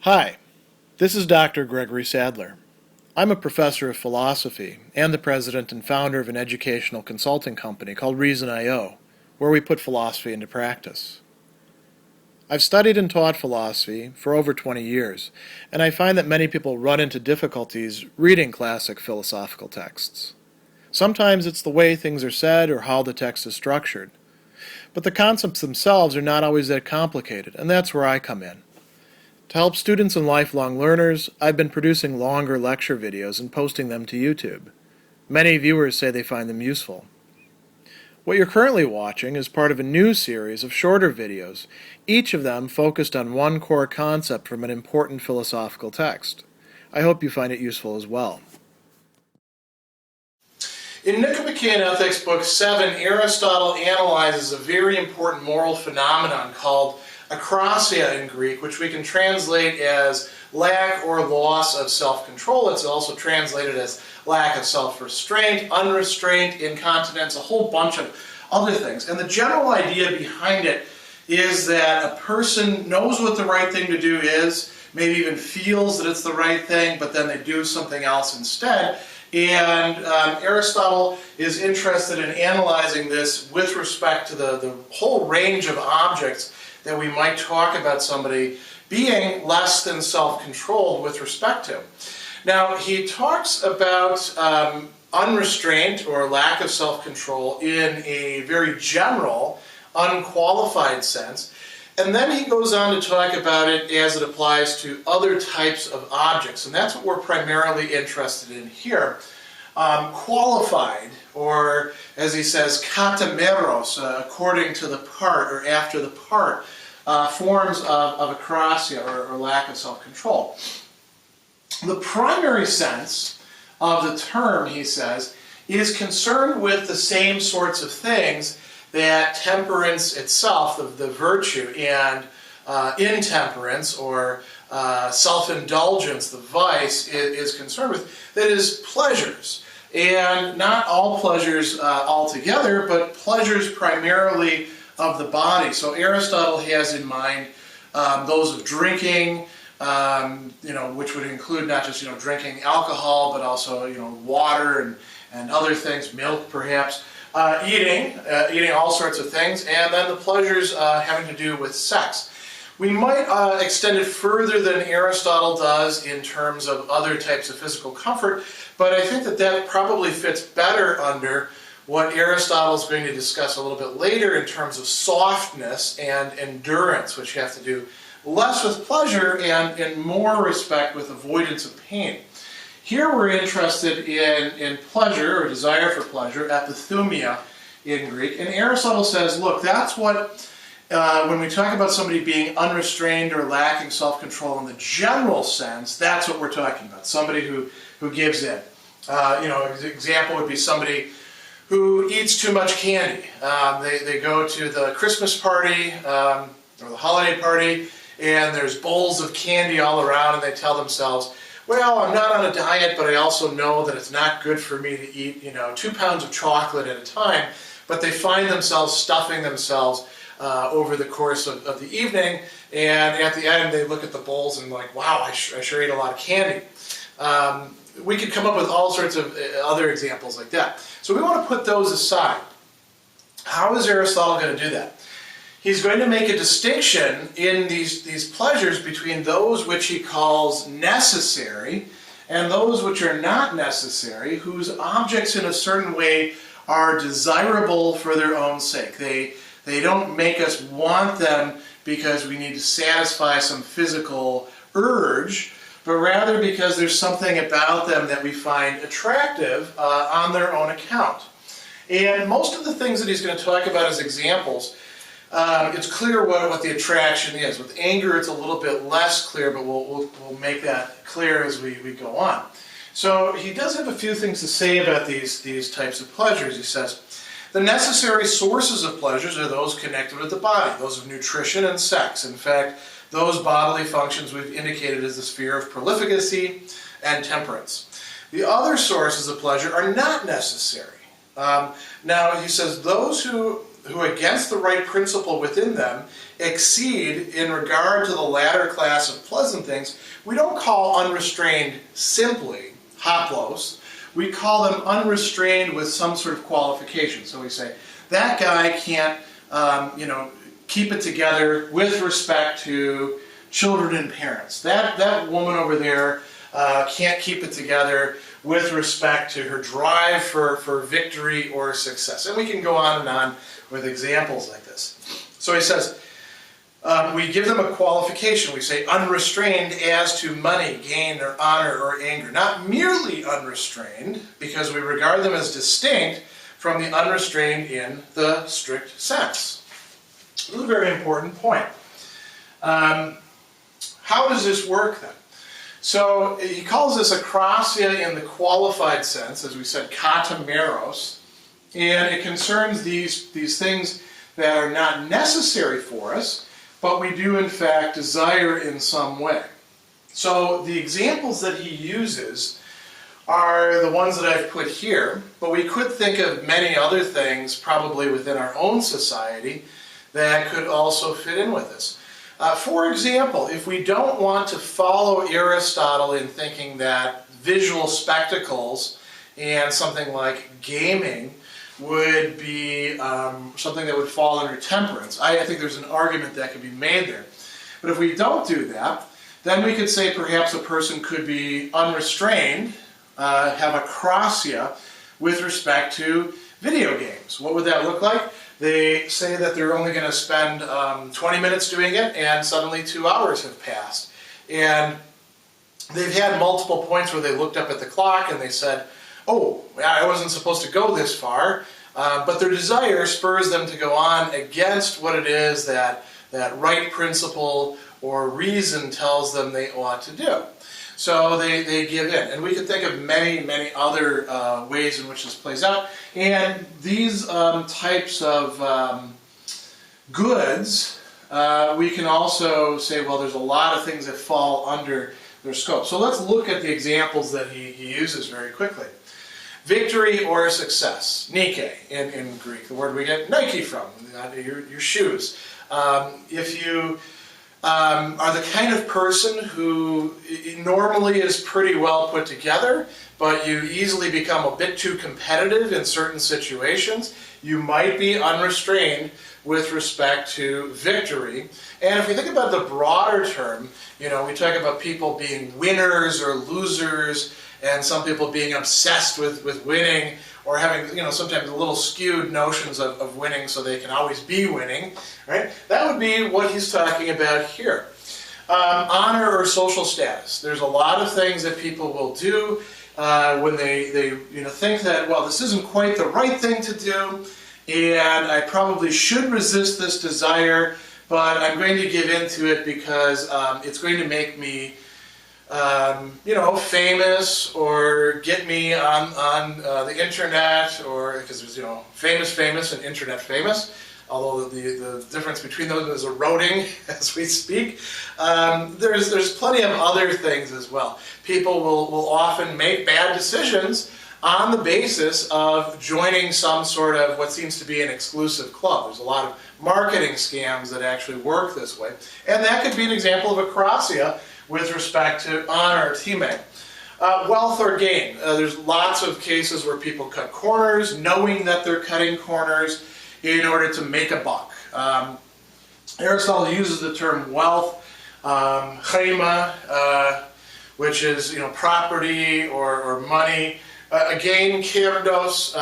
Hi, this is Dr. Gregory Sadler. I'm a professor of philosophy and the president and founder of an educational consulting company called Reason.io, where we put philosophy into practice. I've studied and taught philosophy for over 20 years, and I find that many people run into difficulties reading classic philosophical texts. Sometimes it's the way things are said or how the text is structured. But the concepts themselves are not always that complicated, and that's where I come in. To help students and lifelong learners, I've been producing longer lecture videos and posting them to YouTube. Many viewers say they find them useful. What you're currently watching is part of a new series of shorter videos, each of them focused on one core concept from an important philosophical text. I hope you find it useful as well. In Nicomachean Ethics, Book 7, Aristotle analyzes a very important moral phenomenon called Akrasia in Greek, which we can translate as lack or loss of self-control. It's also translated as lack of self-restraint, unrestraint, incontinence, a whole bunch of other things. And the general idea behind it is that a person knows what the right thing to do is, maybe even feels that it's the right thing, but then they do something else instead. And Aristotle is interested in analyzing this with respect to the whole range of objects that we might talk about somebody being less than self-controlled with respect to. Now, he talks about unrestraint or lack of self-control in a very general, unqualified sense, and then he goes on to talk about it as it applies to other types of objects, and that's what we're primarily interested in here. Qualified, or as he says, katameros, according to the part or after the part, forms of akrasia or lack of self-control. The primary sense of the term, he says, is concerned with the same sorts of things that temperance itself, the virtue, and intemperance or self-indulgence, the vice, is concerned with, that is pleasures. And not all pleasures altogether, but pleasures primarily of the body. So Aristotle has in mind those of drinking, which would include not just drinking alcohol, but also water and other things, milk perhaps, eating all sorts of things, and then the pleasures having to do with sex. We might extend it further than Aristotle does in terms of other types of physical comfort, but I think that probably fits better under what Aristotle is going to discuss a little bit later in terms of softness and endurance, which have to do less with pleasure and in more respect with avoidance of pain. Here we're interested in pleasure or desire for pleasure, epithumia in Greek, and Aristotle says, look, that's what when we talk about somebody being unrestrained or lacking self-control in the general sense, that's what we're talking about, somebody who gives in. An example would be somebody who eats too much candy. They go to the Christmas party or the holiday party, and there's bowls of candy all around, and they tell themselves, well, I'm not on a diet, but I also know that it's not good for me to eat 2 pounds of chocolate at a time, but they find themselves stuffing themselves over the course of the evening, and at the end they look at the bowls and like, wow, I sure ate a lot of candy. We could come up with all sorts of other examples like that. So we want to put those aside. How is Aristotle going to do that? He's going to make a distinction in these pleasures between those which he calls necessary and those which are not necessary, whose objects in a certain way are desirable for their own sake. They don't make us want them because we need to satisfy some physical urge, but rather because there's something about them that we find attractive on their own account. And most of the things that he's going to talk about as examples, it's clear what the attraction is. With anger, it's a little bit less clear, but we'll make that clear as we go on. So he does have a few things to say about these types of pleasures. He says, the necessary sources of pleasures are those connected with the body, those of nutrition and sex. In fact, those bodily functions we've indicated as the sphere of profligacy and temperance. The other sources of pleasure are not necessary. Now, he says those who who against the right principle within them exceed in regard to the latter class of pleasant things, we don't call unrestrained simply hoplos. We call them unrestrained with some sort of qualification. So we say, that guy can't, keep it together with respect to children and parents. That woman over there can't keep it together with respect to her drive for victory or success. And we can go on and on with examples like this. So he says, we give them a qualification. We say unrestrained as to money, gain, or honor, or anger. Not merely unrestrained, because we regard them as distinct from the unrestrained in the strict sense. This is a very important point. How does this work then? So he calls this akrasia in the qualified sense, as we said, katameros, and it concerns these things that are not necessary for us, but we do in fact desire in some way. So the examples that he uses are the ones that I've put here, but we could think of many other things probably within our own society that could also fit in with this. For example, if we don't want to follow Aristotle in thinking that visual spectacles and something like gaming would be something that would fall under temperance, I think there's an argument that could be made there. But if we don't do that, then we could say perhaps a person could be unrestrained, have akrasia with respect to video games. What would that look like? They say that they're only going to spend 20 minutes doing it, and suddenly 2 hours have passed. And they've had multiple points where they looked up at the clock and they said, oh, I wasn't supposed to go this far. But their desire spurs them to go on against what it is that right principle or reason tells them they ought to do. So they give in. And we can think of many, many other ways in which this plays out. And these types of goods, we can also say, well, there's a lot of things that fall under their scope. So let's look at the examples that he uses very quickly. Victory or success, Nike in Greek, the word we get Nike from, your shoes. If you are the kind of person who normally is pretty well put together, but you easily become a bit too competitive in certain situations, you might be unrestrained with respect to victory. And if we think about the broader term, we talk about people being winners or losers, and some people being obsessed with winning, or having, sometimes a little skewed notions of winning so they can always be winning, right? That would be what he's talking about here. Honor or social status. There's a lot of things that people will do when they think that, well, this isn't quite the right thing to do, and I probably should resist this desire, but I'm going to give into it because it's going to make me famous, or get me on the internet, or because there's famous and internet famous, although the difference between those is eroding as we speak. There's plenty of other things as well. People will often make bad decisions on the basis of joining some sort of what seems to be an exclusive club. There's a lot of marketing scams that actually work this way, and that could be an example of akrasia with respect to honor, time. Wealth or gain. There's lots of cases where people cut corners, knowing that they're cutting corners in order to make a buck. Aristotle uses the term wealth, chema, which is property or money. Again, kyrdos,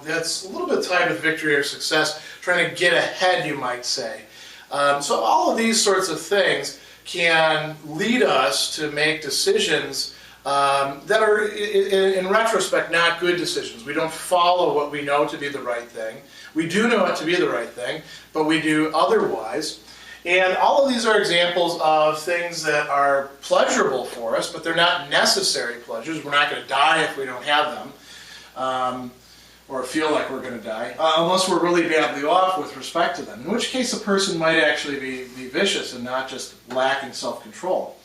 that's a little bit tied with victory or success, trying to get ahead, you might say. So all of these sorts of things can lead us to make decisions that are, in retrospect, not good decisions. We don't follow what we know to be the right thing. We do know it to be the right thing, but we do otherwise. And all of these are examples of things that are pleasurable for us, but they're not necessary pleasures. We're not going to die if we don't have them, or feel like we're going to die, unless we're really badly off with respect to them, in which case a person might actually be vicious and not just lacking self-control.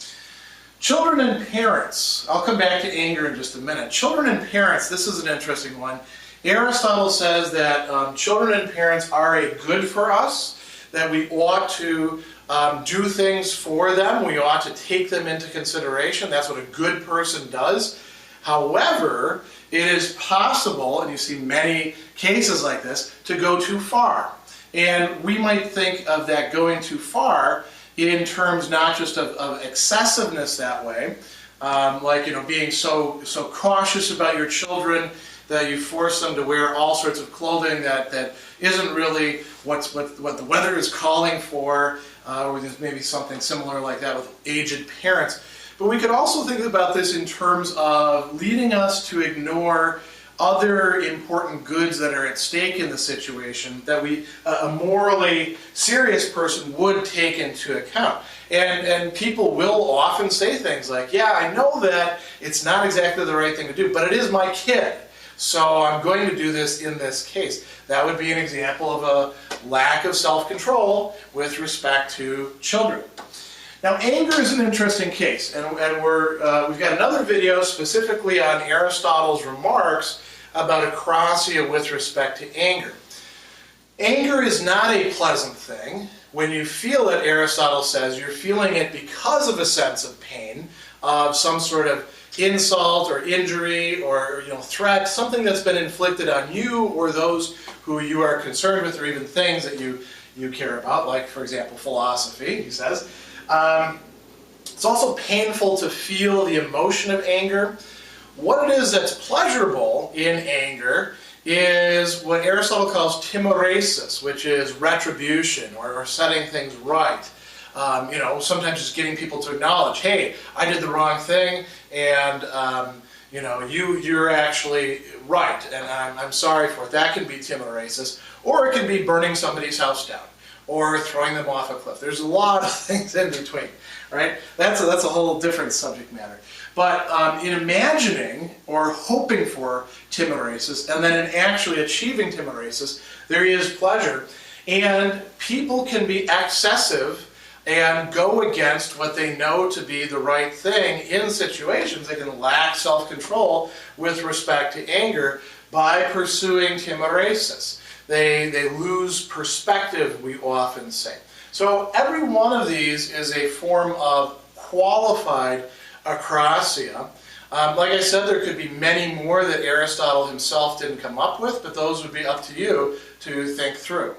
Children and parents. I'll come back to anger in just a minute. Children and parents, this is an interesting one. Aristotle says that children and parents are a good for us, that we ought to do things for them, we ought to take them into consideration. That's what a good person does. However, it is possible, and you see many cases like this, to go too far. And we might think of that going too far in terms not just of excessiveness that way, like being so cautious about your children that you force them to wear all sorts of clothing that isn't really what the weather is calling for, or there's maybe something similar like that with aged parents. But we could also think about this in terms of leading us to ignore other important goods that are at stake in the situation that a morally serious person would take into account. And people will often say things like, yeah, I know that it's not exactly the right thing to do, but it is my kid, so I'm going to do this in this case. That would be an example of a lack of self-control with respect to children. Now, anger is an interesting case, and we've got another video specifically on Aristotle's remarks about akrasia with respect to anger. Anger is not a pleasant thing. When you feel it, Aristotle says, you're feeling it because of a sense of pain, of some sort of insult or injury or threat, something that's been inflicted on you or those who you are concerned with, or even things that you care about, like, for example, philosophy, he says. It's also painful to feel the emotion of anger. What it is that's pleasurable in anger is what Aristotle calls timoresis, which is retribution or setting things right. Sometimes just getting people to acknowledge, hey, I did the wrong thing, and you're actually right, and I'm sorry for it. That can be timoresis, or it can be burning somebody's house down, or throwing them off a cliff. There's a lot of things in between, right? That's a whole different subject matter. But in imagining or hoping for timoresis, and then in actually achieving timoresis, there is pleasure. And people can be excessive and go against what they know to be the right thing in situations. They can lack self-control with respect to anger by pursuing timoresis. They lose perspective, we often say. So every one of these is a form of qualified akrasia. Like I said, there could be many more that Aristotle himself didn't come up with, but those would be up to you to think through.